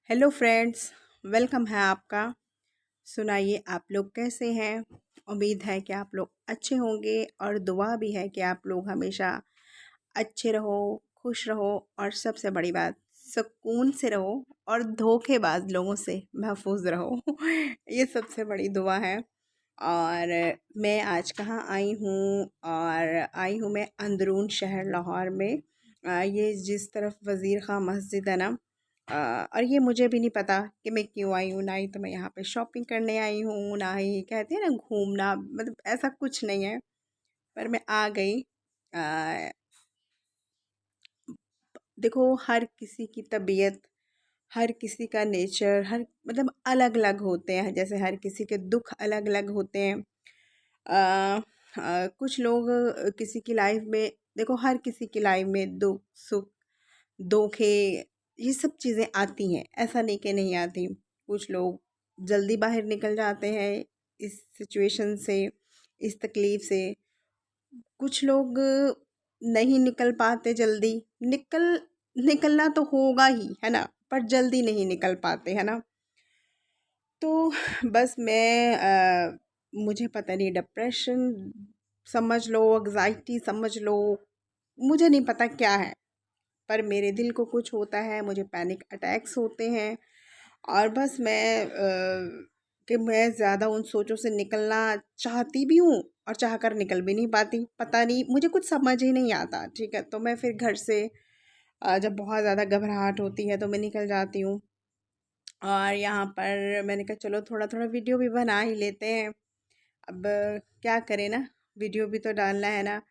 Hello friends, welcome है आपका। सुनाइए आप लोग कैसे हैं। उम्मीद है कि आप लोग अच्छे होंगे और दुआ भी है कि आप लोग हमेशा अच्छे रहो, खुश रहो और सबसे बड़ी बात सुकून से रहो और धोखेबाज लोगों से महफूज रहो। ये सबसे बड़ी दुआ है। और मैं आज कहाँ आई हूँ, और आई हूँ मैं अंदरून शहर लाहौर में। ये जिस तरफ वज़ीर खां मस्जिद है ना, और ये मुझे भी नहीं पता कि मैं क्यों आई हूँ। ना ही तो मैं यहाँ पे शॉपिंग करने आई हूँ, ना ही कहते हैं ना घूमना, मतलब ऐसा कुछ नहीं है। पर मैं आ गई। देखो, हर किसी की तबीयत, हर किसी का नेचर, हर मतलब अलग अलग होते हैं। जैसे हर किसी के दुख अलग अलग होते हैं। कुछ लोग किसी की लाइफ में, देखो हर किसी की लाइफ में दुख सुख धोखे ये सब चीज़ें आती हैं, ऐसा नहीं कि नहीं आती। कुछ लोग जल्दी बाहर निकल जाते हैं इस सिचुएशन से, इस तकलीफ़ से। कुछ लोग नहीं निकल पाते जल्दी। निकल निकलना तो होगा ही, है ना, पर जल्दी नहीं निकल पाते, है ना। तो बस मैं मुझे पता नहीं, डिप्रेशन समझ लो, एंग्जाइटी समझ लो, मुझे नहीं पता क्या है। पर मेरे दिल को कुछ होता है, मुझे पैनिक अटैक्स होते हैं। और बस कि मैं ज़्यादा उन सोचों से निकलना चाहती भी हूँ और चाह कर निकल भी नहीं पाती। पता नहीं, मुझे कुछ समझ ही नहीं आता। ठीक है, तो मैं फिर घर से जब बहुत ज़्यादा घबराहट होती है तो मैं निकल जाती हूँ। और यहाँ पर मैंने कहा चलो थोड़ा थोड़ा वीडियो भी बना ही लेते हैं। अब क्या करें ना, वीडियो भी तो डालना है ना।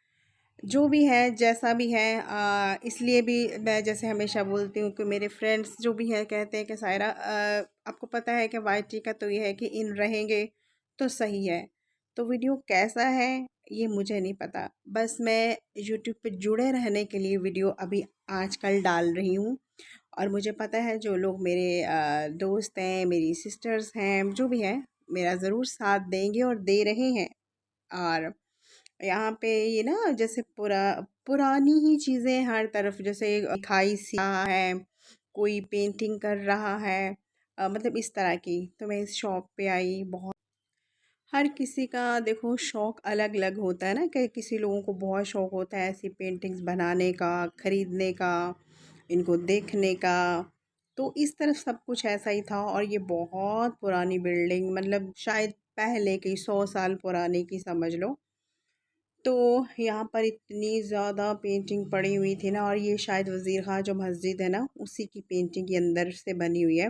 जो भी है, जैसा भी है, इसलिए भी मैं जैसे हमेशा बोलती हूँ कि मेरे फ्रेंड्स जो भी है कहते हैं कि सायरा, आपको पता है कि वाईटी का तो ये है कि इन रहेंगे तो सही है। तो वीडियो कैसा है ये मुझे नहीं पता, बस मैं यूट्यूब पे जुड़े रहने के लिए वीडियो अभी आजकल डाल रही हूँ। और मुझे पता है जो लोग मेरे दोस्त हैं, मेरी सिस्टर्स हैं, जो भी है, मेरा ज़रूर साथ देंगे और दे रहे हैं। और यहाँ पे ये ना, जैसे पुरानी ही चीज़ें हर तरफ, जैसे खाई सी रहा है, कोई पेंटिंग कर रहा है, मतलब इस तरह की। तो मैं इस शॉप पे आई। बहुत हर किसी का देखो शौक़ अलग अलग होता है ना, कि किसी लोगों को बहुत शौक़ होता है ऐसी पेंटिंग्स बनाने का, ख़रीदने का, इनको देखने का। तो इस तरफ सब कुछ ऐसा ही था। और ये बहुत पुरानी बिल्डिंग, मतलब शायद पहले की 100 साल पुराने की समझ लो। तो यहाँ पर इतनी ज़्यादा पेंटिंग पड़ी हुई थी ना, और ये शायद वज़ीर खां जो मस्जिद है ना, उसी की पेंटिंग के अंदर से बनी हुई है।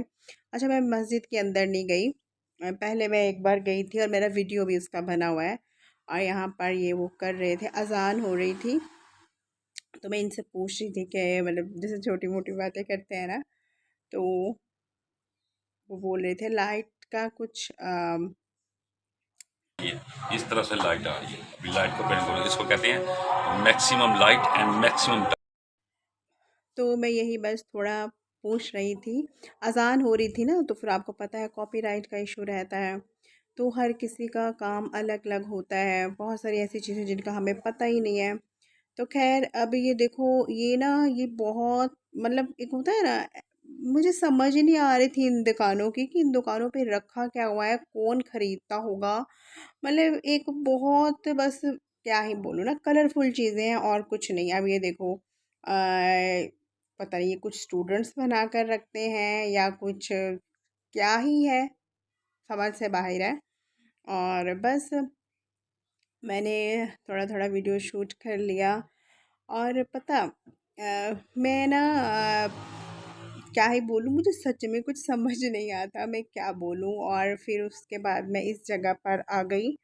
अच्छा, मैं मस्जिद के अंदर नहीं गई। पहले मैं एक बार गई थी और मेरा वीडियो भी उसका बना हुआ है। और यहाँ पर ये वो कर रहे थे, अजान हो रही थी। तो मैं इनसे पूछ रही थी कि मतलब जैसे छोटी मोटी बातें करते हैं ना, तो वो बोल रहे थे लाइट का कुछ इस तरह से लाइट आ रही है। अभी लाइट को पेंट करो, इसको कहते हैं मैक्सिमम लाइट एंड मैक्सिमम। तो मैं यही बस थोड़ा पूछ रही थी। अज़ान हो रही थी ना, तो फिर आपको पता है कॉपीराइट का इशू रहता है। तो हर किसी का काम अलग अलग होता है, बहुत सारी ऐसी चीज़ें जिनका हमें पता ही नहीं है। तो खैर, अब ये देखो, ये ना, ये बहुत मतलब एक होता है ना, मुझे समझ ही नहीं आ रही थी इन दुकानों की, कि इन दुकानों पे रखा क्या हुआ है, कौन खरीदता होगा। मतलब एक बहुत, बस क्या ही बोलूँ ना, कलरफुल चीज़ें हैं और कुछ नहीं। अब ये देखो, पता नहीं ये कुछ स्टूडेंट्स बना कर रखते हैं या कुछ क्या ही है, समझ से बाहर है। और बस मैंने थोड़ा थोड़ा वीडियो शूट कर लिया। और पता, मैं ना, क्या ही बोलूँ, मुझे सच में कुछ समझ नहीं आता मैं क्या बोलूँ। और फिर उसके बाद मैं इस जगह पर आ गई।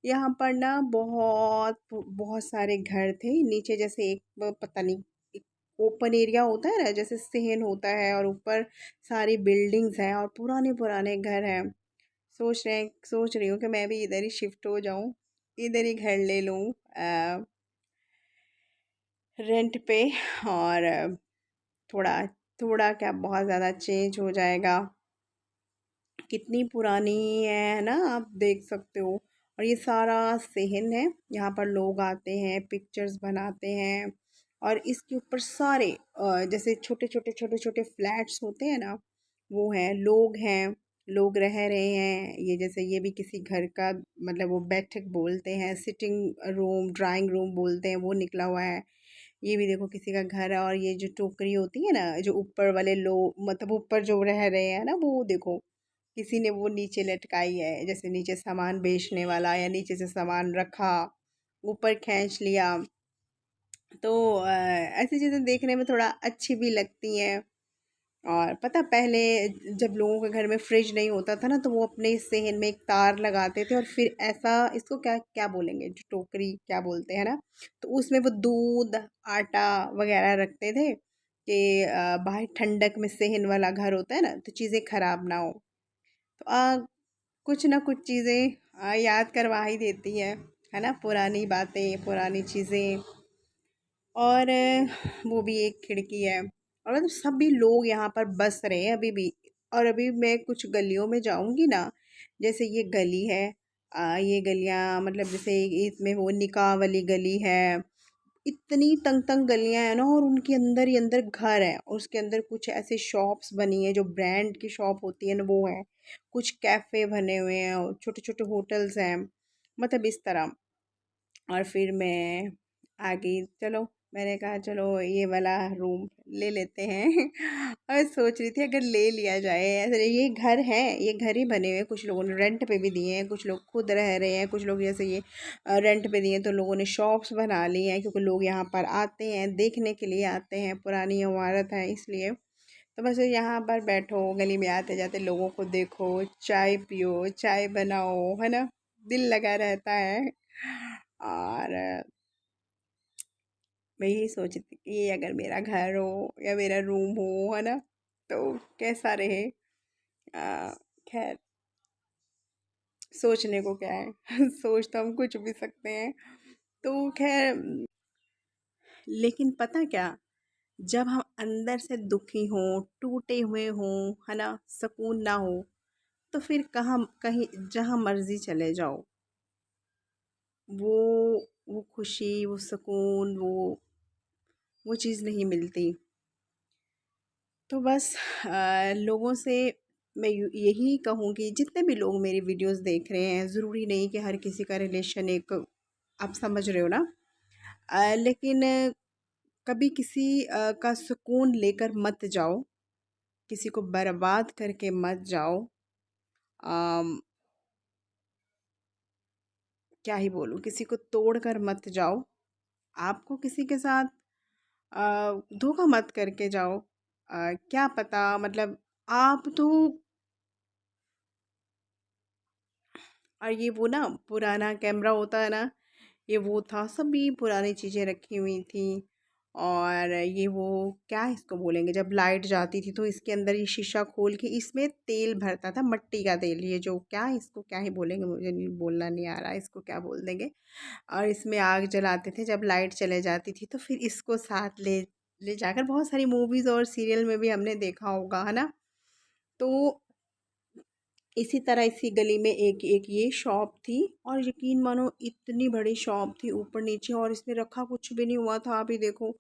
यहाँ पर ना बहुत बहुत सारे घर थे नीचे, जैसे एक पता नहीं, एक ओपन एरिया होता है ना, जैसे सहन होता है, और ऊपर सारी बिल्डिंग्स हैं और पुराने पुराने घर हैं। सोच रही हूँ कि मैं भी इधर ही शिफ्ट हो जाऊँ, इधर ही घर ले लूँ रेंट पे। और थोड़ा थोड़ा क्या, बहुत ज़्यादा चेंज हो जाएगा। कितनी पुरानी है ना, आप देख सकते हो। और ये सारा सहन है, यहाँ पर लोग आते हैं, पिक्चर्स बनाते हैं। और इसके ऊपर सारे जैसे छोटे छोटे छोटे छोटे फ्लैट्स होते हैं ना, वो हैं, लोग रह रहे हैं। ये जैसे ये भी किसी घर का मतलब वो बैठक बोलते हैं, सिटिंग रूम, ड्राइंग रूम बोलते हैं, वो निकला हुआ है। ये भी देखो किसी का घर है। और ये जो टोकरी होती है ना, जो ऊपर वाले लोग मतलब ऊपर जो रह रहे हैं ना, वो देखो किसी ने वो नीचे लटकाई है, जैसे नीचे सामान बेचने वाला या नीचे से सामान रखा, ऊपर खींच लिया। तो ऐसी चीज़ें देखने में थोड़ा अच्छी भी लगती हैं। और पता पहले जब लोगों के घर में फ्रिज नहीं होता था ना, तो वो अपने सेहन में एक तार लगाते थे और फिर ऐसा, इसको क्या क्या बोलेंगे, जो टोकरी क्या बोलते हैं ना, तो उसमें वो दूध आटा वगैरह रखते थे कि बाहर ठंडक में सेहन वाला घर होता है ना, तो चीज़ें खराब ना हो। तो कुछ ना कुछ चीज़ें याद करवा ही देती है ना, पुरानी बातें, पुरानी चीज़ें। और वो भी एक खिड़की है। और मतलब सभी लोग यहाँ पर बस रहे हैं अभी भी। और अभी मैं कुछ गलियों में जाऊंगी ना, जैसे ये गली है, ये गलियाँ मतलब जैसे इसमें वो निकाह वाली गली है, इतनी तंग तंग गलियां हैं ना, और उनके अंदर ही अंदर घर है, और उसके अंदर कुछ ऐसे शॉप्स बनी है जो ब्रांड की शॉप होती है ना, वो है। कुछ कैफ़े बने हुए हैं और छोटे छोटे होटल्स हैं, मतलब इस तरह। और फिर मैं आगे चलो, मैंने कहा चलो ये वाला रूम ले लेते हैं। और सोच रही थी अगर ले लिया जाए ऐसे, ये घर है, ये घर ही बने हुए हैं, कुछ लोगों ने रेंट पे भी दिए हैं, कुछ लोग खुद रह रहे हैं, कुछ लोग जैसे ये रेंट पे दिए हैं, तो लोगों ने शॉप्स बना ली हैं क्योंकि लोग यहाँ पर आते हैं, देखने के लिए आते हैं, पुरानी इमारत है इसलिए। तो बस यहाँ पर बैठो, गली में आते जाते लोगों को देखो, चाय पियो, चाय बनाओ, है ना, दिल लगा रहता है। और मैं यही सोच रही थी कि ये अगर मेरा घर हो या मेरा रूम हो, है ना, तो कैसा रहे। खैर, सोचने को क्या है। सोच तो हम कुछ भी सकते हैं। तो खैर, लेकिन पता क्या, जब हम अंदर से दुखी हों, टूटे हुए हों, है ना, सुकून ना हो, तो फिर कहाँ कहीं जहाँ मर्जी चले जाओ, वो वो खुशी, वो सुकून, वो चीज़ नहीं मिलती। तो बस लोगों से मैं यही कहूँगी, जितने भी लोग मेरी वीडियोस देख रहे हैं, ज़रूरी नहीं कि हर किसी का रिलेशन एक, आप समझ रहे हो ना, लेकिन कभी किसी का सुकून लेकर मत जाओ, किसी को बर्बाद करके मत जाओ। अम, क्या ही बोलूँ, किसी को तोड़ कर मत जाओ। आपको किसी के साथ धोखा मत करके जाओ। क्या पता मतलब, आप तो, और ये वो ना पुराना कैमरा होता है ना, ये वो था, सभी पुरानी चीज़ें रखी हुई थी। और ये वो क्या इसको बोलेंगे, जब लाइट जाती थी तो इसके अंदर ये शीशा खोल के इसमें तेल भरता था, मिट्टी का तेल, ये जो क्या इसको क्या ही बोलेंगे, मुझे नहीं बोलना नहीं आ रहा, इसको क्या बोल देंगे। और इसमें आग जलाते थे जब लाइट चले जाती थी, तो फिर इसको साथ ले ले जाकर, बहुत सारी मूवीज़ और सीरियल में भी हमने देखा होगा, है ना। तो इसी तरह इसी गली में एक एक ये शॉप थी, और यकीन मानो इतनी बड़ी शॉप थी, ऊपर नीचे, और इसमें रखा कुछ भी नहीं हुआ था, अभी देखो।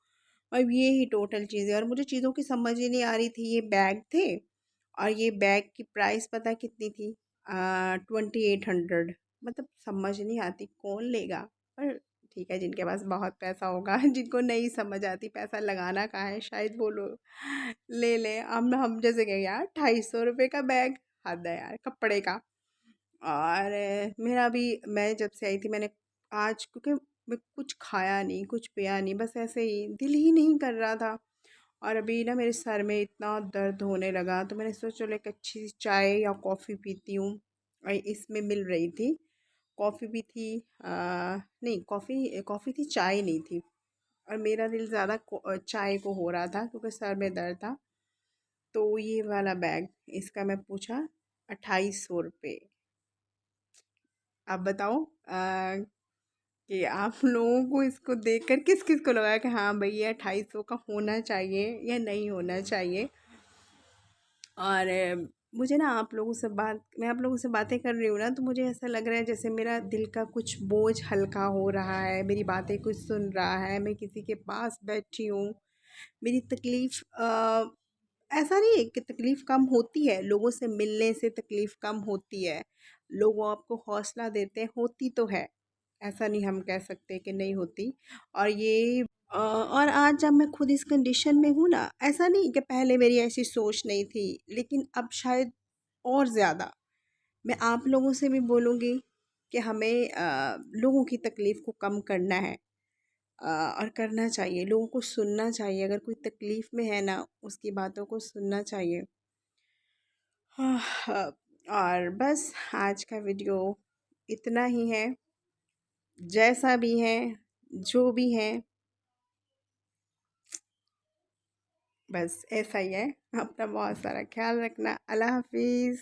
और ये ही टोटल चीज़ें, और मुझे चीज़ों की समझ ही नहीं आ रही थी। ये बैग थे, और ये बैग की प्राइस पता कितनी थी, 2800। मतलब समझ नहीं आती कौन लेगा, पर ठीक है, जिनके पास बहुत पैसा होगा। जिनको नहीं समझ आती पैसा लगाना कहाँ है, शायद वो लोग ले लें। हम जैसे कि यार 250 रुपये का बैग, हद है यार, कपड़े का। और मेरा भी, मैं जब से आई थी मैंने आज, क्योंकि मैं कुछ खाया नहीं, कुछ पिया नहीं, बस ऐसे ही दिल ही नहीं कर रहा था। और अभी ना मेरे सर में इतना दर्द होने लगा, तो मैंने सोचा चलो एक अच्छी सी चाय या कॉफ़ी पीती हूँ। और इसमें मिल रही थी, कॉफ़ी भी थी, नहीं कॉफ़ी कॉफ़ी थी, चाय नहीं थी। और मेरा दिल ज़्यादा चाय को हो रहा था क्योंकि सर में दर्द था। तो ये वाला बैग, इसका मैं पूछा 2800 रुपये। आप बताओ कि आप लोगों को इसको देखकर किस किस को लगा कि हाँ भाई ये 2800 का होना चाहिए या नहीं होना चाहिए। और मुझे ना आप लोगों से बात, मैं आप लोगों से बातें कर रही हूँ ना, तो मुझे ऐसा लग रहा है जैसे मेरा दिल का कुछ बोझ हल्का हो रहा है, मेरी बातें कुछ सुन रहा है, मैं किसी के पास बैठी हूँ, मेरी तकलीफ़ ऐसा नहीं है कि तकलीफ़ कम होती है, लोगों से मिलने से तकलीफ़ कम होती है, लोग आपको हौसला देते हैं, होती तो है। ऐसा नहीं हम कह सकते कि नहीं होती। और ये और आज जब मैं खुद इस कंडीशन में हूँ ना, ऐसा नहीं कि पहले मेरी ऐसी सोच नहीं थी, लेकिन अब शायद और ज़्यादा। मैं आप लोगों से भी बोलूँगी कि हमें लोगों की तकलीफ़ को कम करना है, और करना चाहिए, लोगों को सुनना चाहिए, अगर कोई तकलीफ़ में है ना, उसकी बातों को सुनना चाहिए। हाँ, हाँ, और बस आज का वीडियो इतना ही है। जैसा भी है, जो भी है, बस ऐसा ही है। अपना बहुत सारा ख्याल रखना। अल्लाह हाफ़िज़।